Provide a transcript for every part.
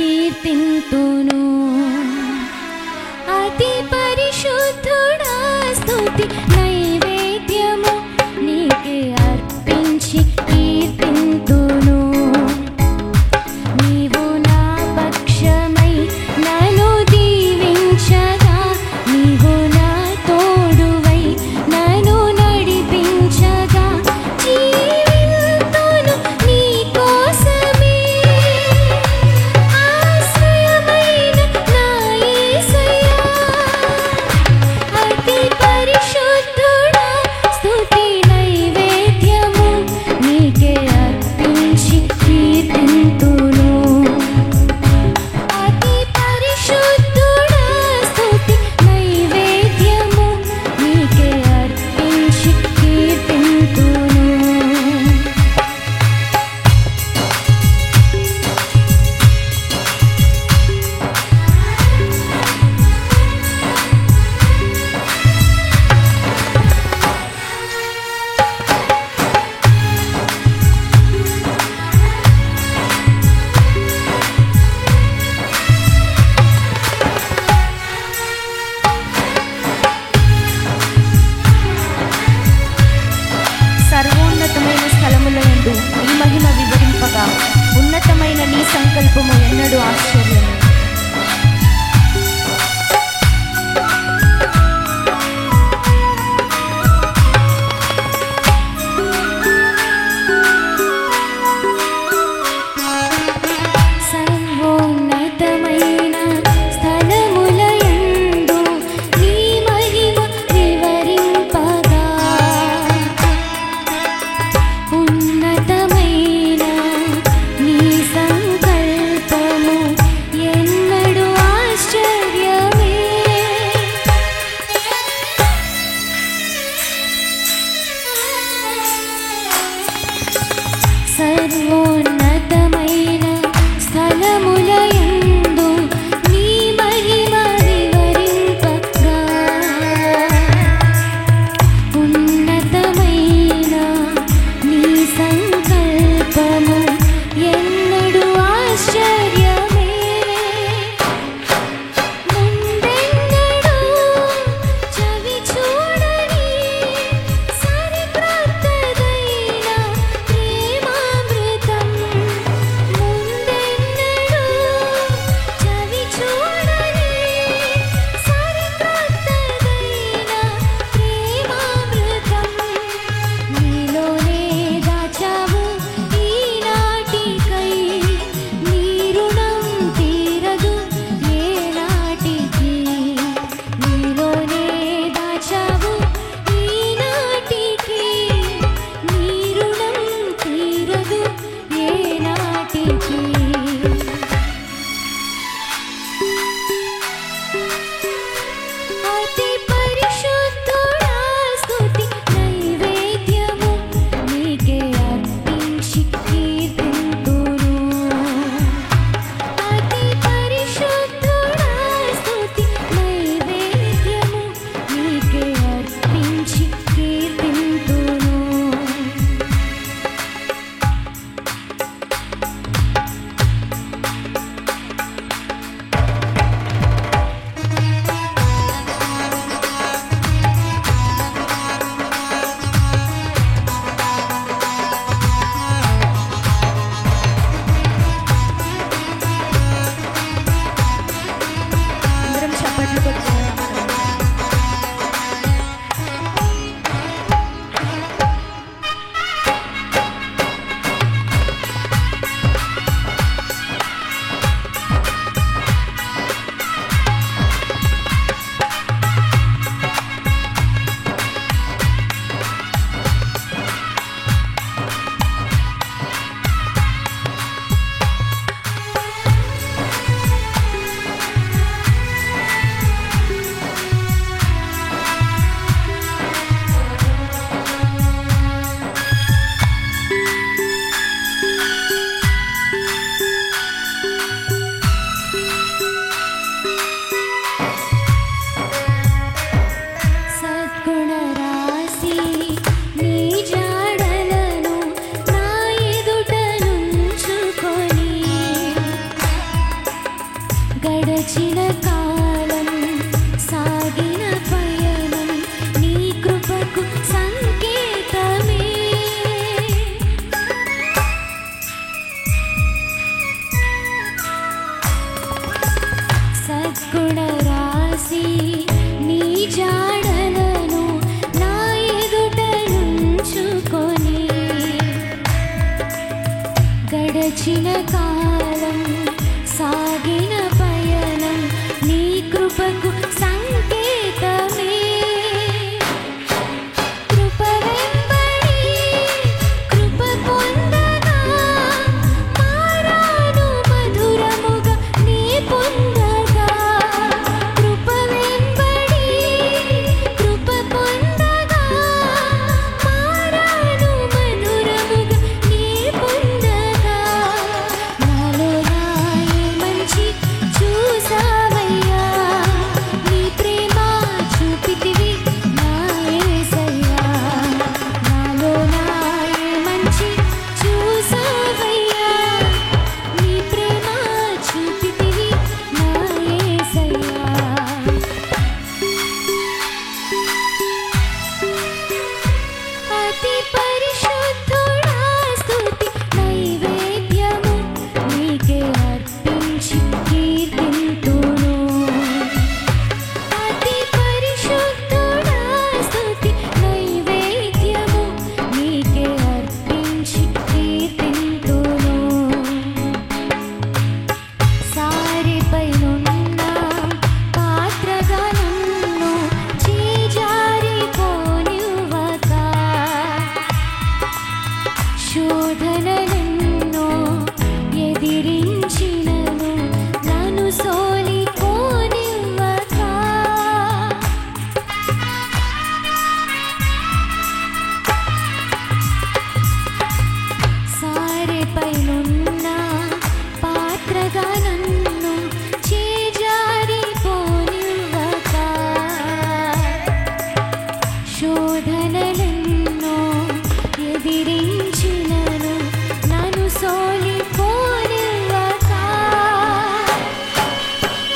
కీర్తింతును. అతి పరిశుద్ధుడా స్తుతి నైవేద్యము నీకే అర్పించి కీర్తింతును. నీవు నా పక్షమై నన్ను దీవించగా, నీవు నా తోడువై నన్ను నడిపించగా, జీవింతును నీ కోసమే. ఆశ్రయమైన నా యేసయ్యా, అతి పరిశుద్ధుడా స్తుతి నైవేద్యము నీకే అర్పించి కీర్తింతును. అతి పరిశుద్ధుడా స్తుతి నైవేద్యము నీకే అర్పించి కీర్తింతును. సర్వోన్నతమైన స్థలములందు నీ మహిమ వివరింపగా, ఉన్నతమైన నీ సంకల్పము ఎన్నడూ ఆశ్చర్యము. సర్వోన్నతమైన స్థలములయందు నీ మహిమ వివరింపగా, ఉన్నతమైన నీ సంకల్పము ఎన్నడూ ఆశ్చర్యమే. సర్వోన్నతమైన స్థలములయందు నీ మహిమ వివరింపగా, ఉన్నతమైన నీ సంకల్పము ఎన్నడూ ఆశ్చర్యమే. ముందెన్నడూ చవి చూడని సరిక్రొత్తదైన ప్రేమామృతం గడచిన కాలం సాగిన పయనం నీ కృపకు సంకేతమే. కృప వెంబడి కృప పొందగా మారాను మధురముగా నీ పొందగా. కృప వెంబడి కృప పొందగా మారాను మధురముగా నీ పొందగా. నాలో నాయే మంచి చూసావయ్యా, నీ ప్రేమ చూపితివి నా యేసయ్యా. నాలో నాయే మంచి చూసావయ్యా, నీ ప్రేమ చూపితివి నా యేసయ్యా. అతి పరిశుద్ధుడా స్తుతి నైవేద్యము నీకే అర్పించి కీర్తింతును. అతి పరిశుద్ధుడా స్తుతి నైవేద్యము నీకే అర్పించి కీర్తింతును. సారిపైనున్న పాత్రగా నన్ను చేజారిపోనివ్వక, శోధనలెన్నో ఎదిరించినను నన్ను సోలిపోనివ్వక. సారెపైనున్న పాత్రగా నన్ను చేజారిపోనివ్వక, శోధనలెన్నో ఎదిరించినను నన్ను సోలిపోనివ్వక.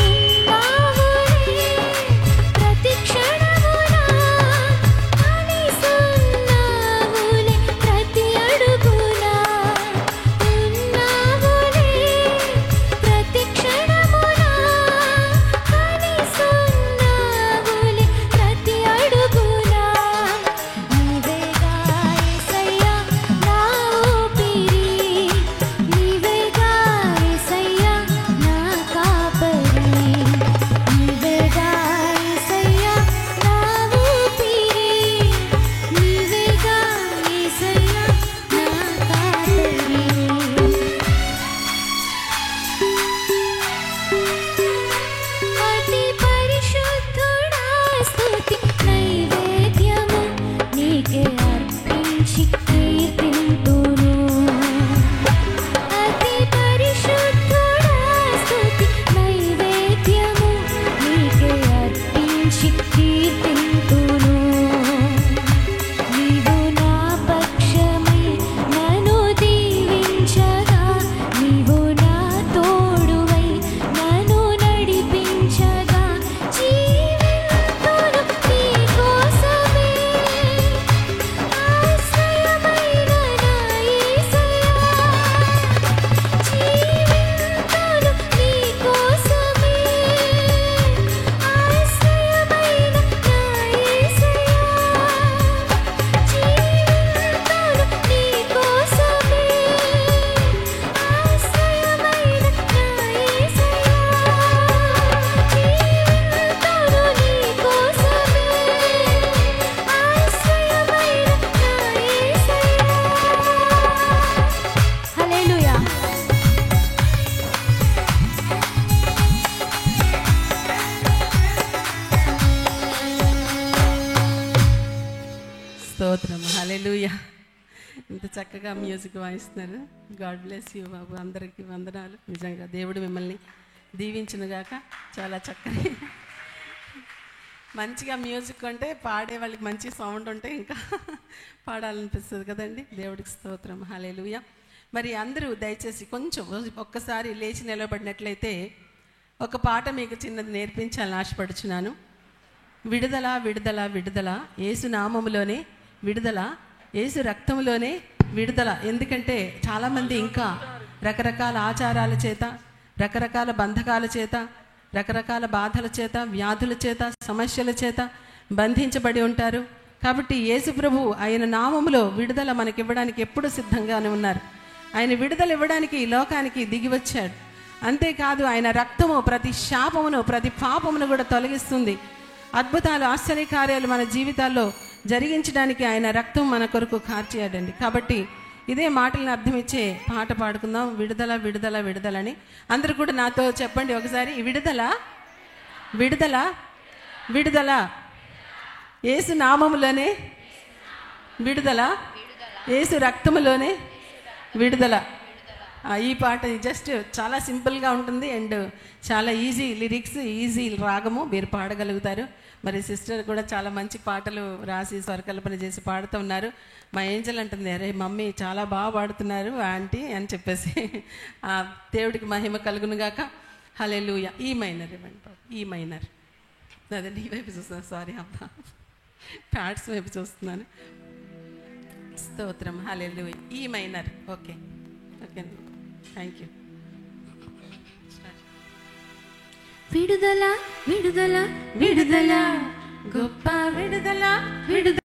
ఉన్నావులే ప్రతి క్షణమున కలిసున్నావులే ప్రతి అడుగున. ఉన్నావులే ప్రతి క్షణమున కలిసున్నావులే ప్రతి అడుగున. నీవేగా యేసయ్యా నా ఊపిరి, నీవేగా యేసయ్యా నా కాపరి. నీవేగా యేసయ్యా నా ఊపిరి, నీవేగా యేసయ్యా నా కాపరి. అతి పరిశుద్ధుడా స్తుతి నైవేద్యము నీకే అర్పించి కీర్తింతును. అతి పరిశుద్ధుడా స్తుతి నైవేద్యము నీకే అర్పించి కీర్తింతును. నీవు నా పక్షమై నన్ను దీవించగా, నీవు నా తోడువై నన్ను నడిపించగా, జీవింతును నీ కోసమే. ఆశ్రయమైన నా యేసయ్యా, జీవింతును నీ కోసమే. ఆశ్రయమైన నా యేసయ్యా, జీవింతును నీ కోసమే. ఆశ్రయమైన నా యేసయ్యా, జీవింతును నీ కోసమే. ఆశ్రయమైన నా యేసయ్యా. హల్లెలూయా. స్తోత్రం. హల్లెలూయా. ఇంత చక్కగా మ్యూజిక్ వాయిస్తున్నారు. గాడ్ బ్లెస్ యూ బాబు. అందరికీ వందనాలు. నిజంగా దేవుడు మిమ్మల్ని దీవించునుగాక. చాలా చక్కని మంచిగా మ్యూజిక్ అంటే పాడే వాళ్ళకి మంచి సౌండ్ ఉంటే ఇంకా పాడాలనిపిస్తుంది కదండి. దేవుడికి స్తోత్రం. హల్లెలూయా. మరి అందరూ దయచేసి కొంచెం ఒక్కసారి లేచి నిలబడినట్లయితే ఒక పాట మీకు చిన్నది నేర్పించాలని ఆశపడుచున్నాను. విడుదల విడుదల విడుదల, యేసు నామములోనే విడుదల, యేసు రక్తంలోనే విడుదల. ఎందుకంటే చాలామంది ఇంకా రకరకాల ఆచారాల చేత, రకరకాల బంధకాల చేత, రకరకాల బాధల చేత, వ్యాధుల చేత, సమస్యల చేత బంధించబడి ఉంటారు. కాబట్టి యేసు ప్రభు ఆయన నామములో విడుదల మనకివ్వడానికి ఎప్పుడు సిద్ధంగానే ఉన్నారు. ఆయన విడుదల ఇవ్వడానికి ఈ లోకానికి దిగి వచ్చాడు. అంతేకాదు ఆయన రక్తము ప్రతి శాపమును, ప్రతి పాపమును కూడా తొలగిస్తుంది. అద్భుతాలు, ఆశ్చర్యకార్యాలు మన జీవితాల్లో జరిగించడానికి ఆయన రక్తం మన కొరకు కార్చేయాడండి. కాబట్టి ఇదే మాటలను అర్థమిచ్చే పాట పాడుకుందాం, విడుదల విడుదల విడుదలని. అందరూ కూడా నాతో చెప్పండి ఒకసారి, విడుదల విడుదల విడుదల, యేసు నామములోనే విడుదల, యేసు రక్తములోనే విడుదల. ఈ పాట జస్ట్ చాలా సింపుల్గా ఉంటుంది అండ్ చాలా ఈజీ లిరిక్స్, ఈజీ రాగము, మీరు పాడగలుగుతారు. మరి సిస్టర్ కూడా చాలా మంచి పాటలు రాసి స్వరకల్పన చేసి పాడుతూ ఉన్నారు. మా ఏంజల్ అంటుంది, అరే మమ్మీ చాలా బాగా పాడుతున్నారు ఆంటీ అని చెప్పేసి. దేవుడికి మహిమ కలుగునుగాక. హల్లెలూయా. ఈ మైనర్ ఇవ్వండి బాబు, ఈ మైనర్. అదండి, ఈ వైపు చూస్తున్నాను, సారీ అమ్మా, ప్యాడ్స్ వైపు చూస్తున్నాను. స్తోత్రం. హల్లెలూయా. ఈ minor. Okay okay, thank you. విడుదల విడుదల విడుదల, గొప్ప విడుదల విడుదల.